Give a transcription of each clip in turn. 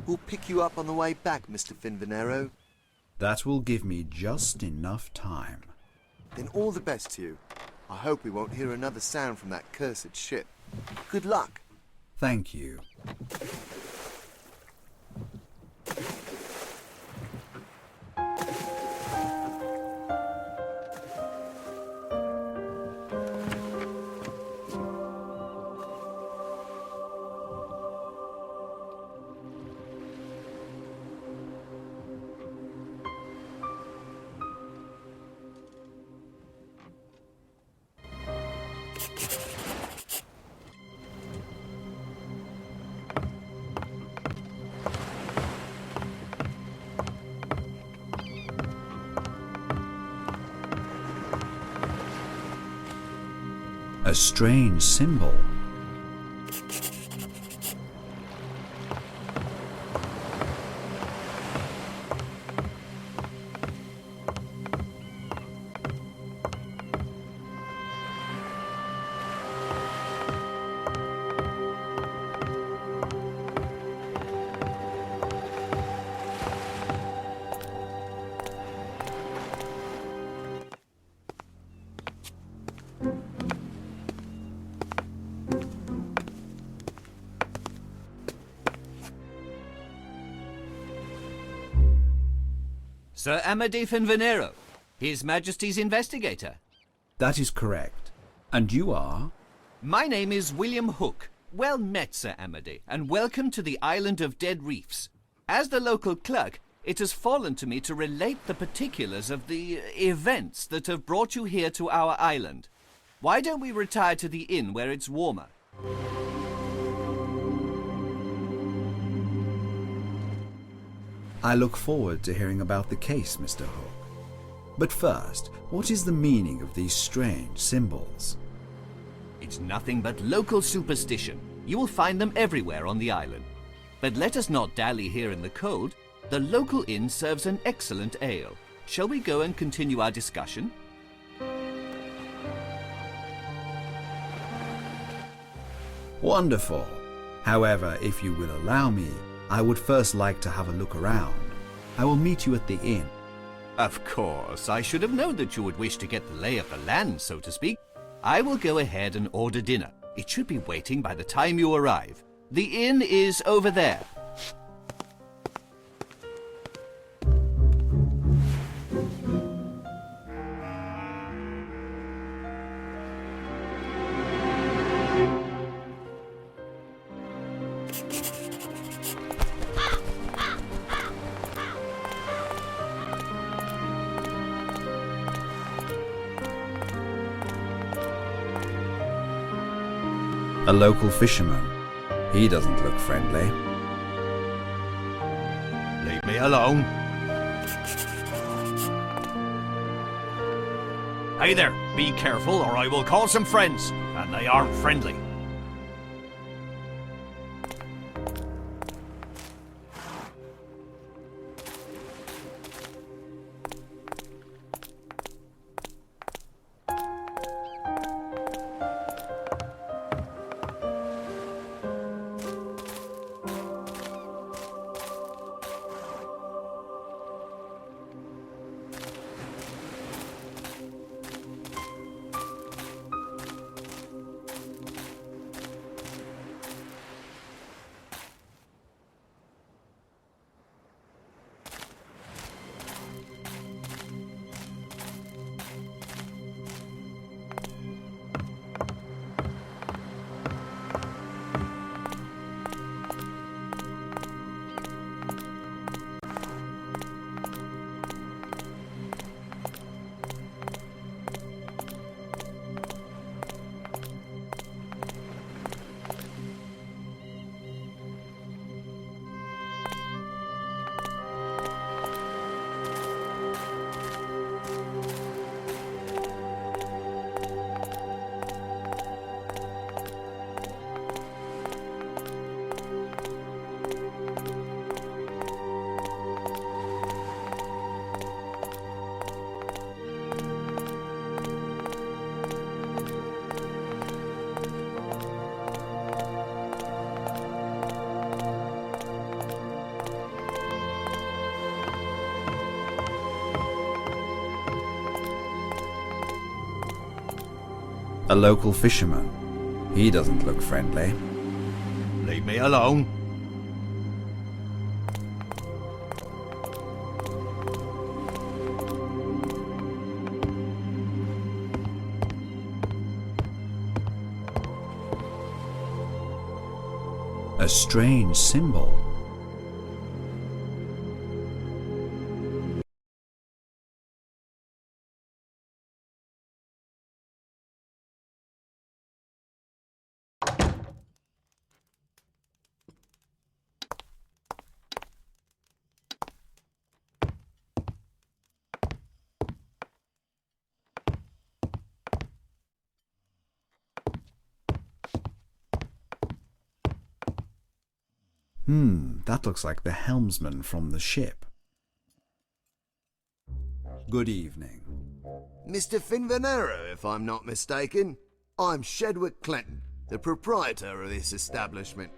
We'll pick you up on the way back, Mr. Finvenero. That will give me just enough time. Then all the best to you. I hope we won't hear another sound from that cursed ship. Good luck. Thank you. A strange symbol. Sir Amedee Finvenero, His Majesty's investigator. That is correct. And you are? My name is William Hook. Well met, Sir Amedee, and welcome to the island of Dead Reefs. As the local clerk, it has fallen to me to relate the particulars of the events that have brought you here to our island. Why don't we retire to the inn where it's warmer? I look forward to hearing about the case, Mr. Hook. But first, what is the meaning of these strange symbols? It's nothing but local superstition. You will find them everywhere on the island. But let us not dally here in the cold. The local inn serves an excellent ale. Shall we go and continue our discussion? Wonderful. However, if you will allow me, I would first like to have a look around. I will meet you at the inn. Of course, I should have known that you would wish to get the lay of the land, so to speak. I will go ahead and order dinner. It should be waiting by the time you arrive. The inn is over there. A local fisherman. He doesn't look friendly. Leave me alone. Hey there, be careful or I will call some friends, and they aren't friendly. A local fisherman. He doesn't look friendly. Leave me alone. A strange symbol. That looks like the helmsman from the ship. Good evening. Mr. Finvanero, if I'm not mistaken. I'm Shedwick Clinton, the proprietor of this establishment.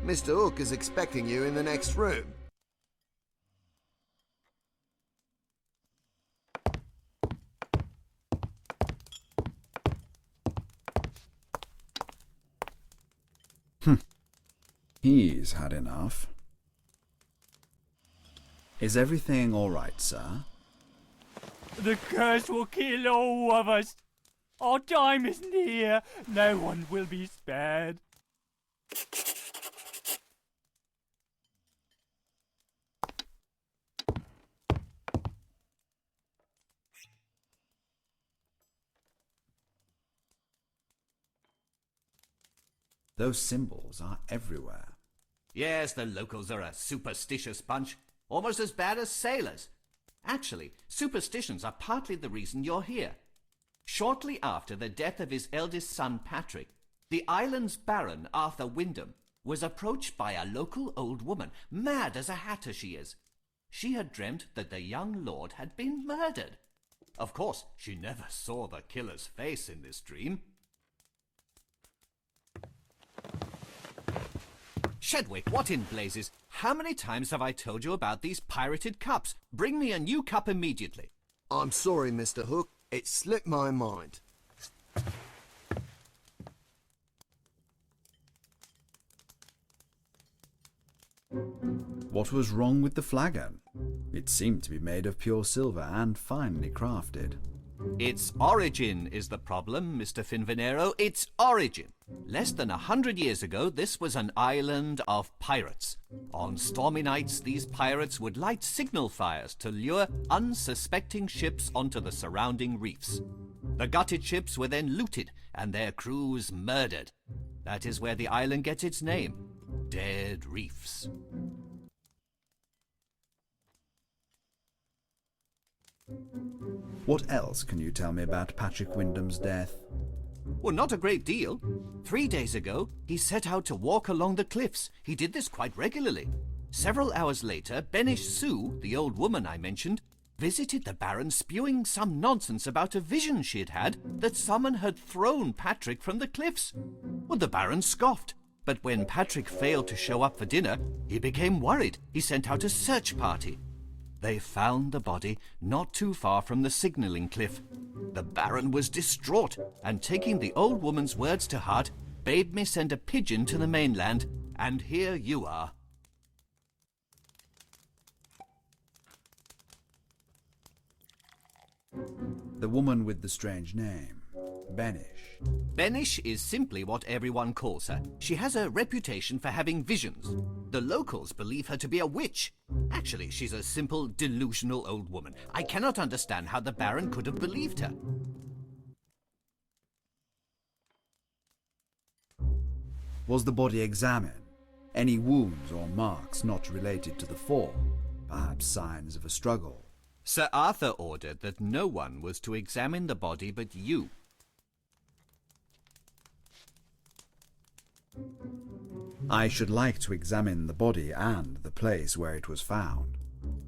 Mr. Hook is expecting you in the next room. He's had enough. Is everything all right, sir? The curse will kill all of us. Our time is near. No one will be spared. Those symbols are everywhere. Yes, the locals are a superstitious bunch, almost as bad as sailors. Actually, superstitions are partly the reason you're here. Shortly after the death of his eldest son Patrick, the island's Baron, Arthur Wyndham, was approached by a local old woman, mad as a hatter she is. She had dreamt that the young lord had been murdered. Of course, she never saw the killer's face in this dream. Shedwick, what in blazes? How many times have I told you about these pirated cups? Bring me a new cup immediately. I'm sorry, Mr. Hook. It slipped my mind. What was wrong with the flagon? It seemed to be made of pure silver and finely crafted. Its origin is the problem, Mr. Finvanero. Its origin. Less than 100 years ago, this was an island of pirates. On stormy nights, these pirates would light signal fires to lure unsuspecting ships onto the surrounding reefs. The gutted ships were then looted and their crews murdered. That is where the island gets its name, Dead Reefs. What else can you tell me about Patrick Wyndham's death? Well, not a great deal. 3 days ago, he set out to walk along the cliffs. He did this quite regularly. Several hours later, Benish Sue, the old woman I mentioned, visited the Baron spewing some nonsense about a vision she had had that someone had thrown Patrick from the cliffs. Well, the Baron scoffed. But when Patrick failed to show up for dinner, he became worried. He sent out a search party. They found the body not too far from the signalling cliff. The Baron was distraught, and taking the old woman's words to heart, bade me send a pigeon to the mainland, and here you are. The woman with the strange name, Benish. Benish is simply what everyone calls her. She has a reputation for having visions. The locals believe her to be a witch. Actually, she's a simple, delusional old woman. I cannot understand how the Baron could have believed her. Was the body examined? Any wounds or marks not related to the fall? Perhaps signs of a struggle? Sir Arthur ordered that no one was to examine the body but you. I should like to examine the body and the place where it was found.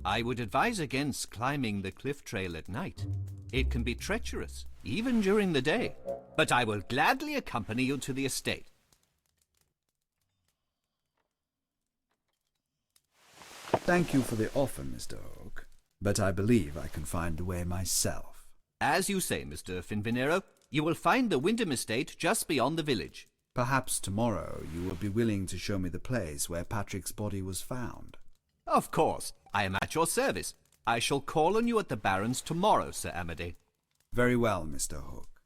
I would advise against climbing the cliff trail at night. It can be treacherous, even during the day. But I will gladly accompany you to the estate. Thank you for the offer, Mr. Hook, but I believe I can find a way myself. As you say, Mr. Finvanero, You will find the Wyndham estate just beyond the village. Perhaps tomorrow you will be willing to show me the place where Patrick's body was found. Of course. I am at your service. I shall call on you at the Baron's tomorrow, Sir Amady. Very well, Mr. Hook.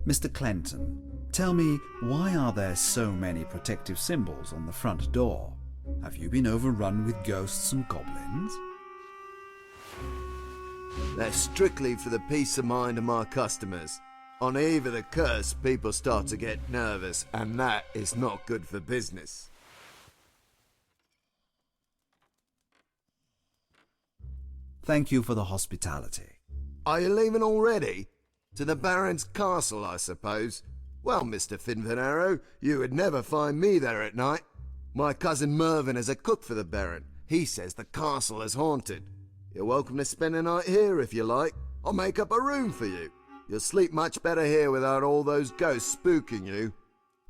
Mr. Clenton, tell me, why are there so many protective symbols on the front door? Have you been overrun with ghosts and goblins? They're strictly for the peace of mind of my customers. On the eve of the curse, people start to get nervous, and that is not good for business. Thank you for the hospitality. Are you leaving already? To the Baron's castle, I suppose. Well, Mr. Finvenaro, you would never find me there at night. My cousin Mervyn is a cook for the Baron. He says the castle is haunted. You're welcome to spend a night here if you like. I'll make up a room for you. You'll sleep much better here without all those ghosts spooking you.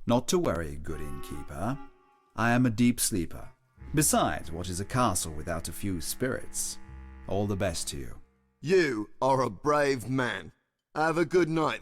Not to worry, good innkeeper. I am a deep sleeper. Besides, what is a castle without a few spirits? All the best to you. You are a brave man. Have a good night.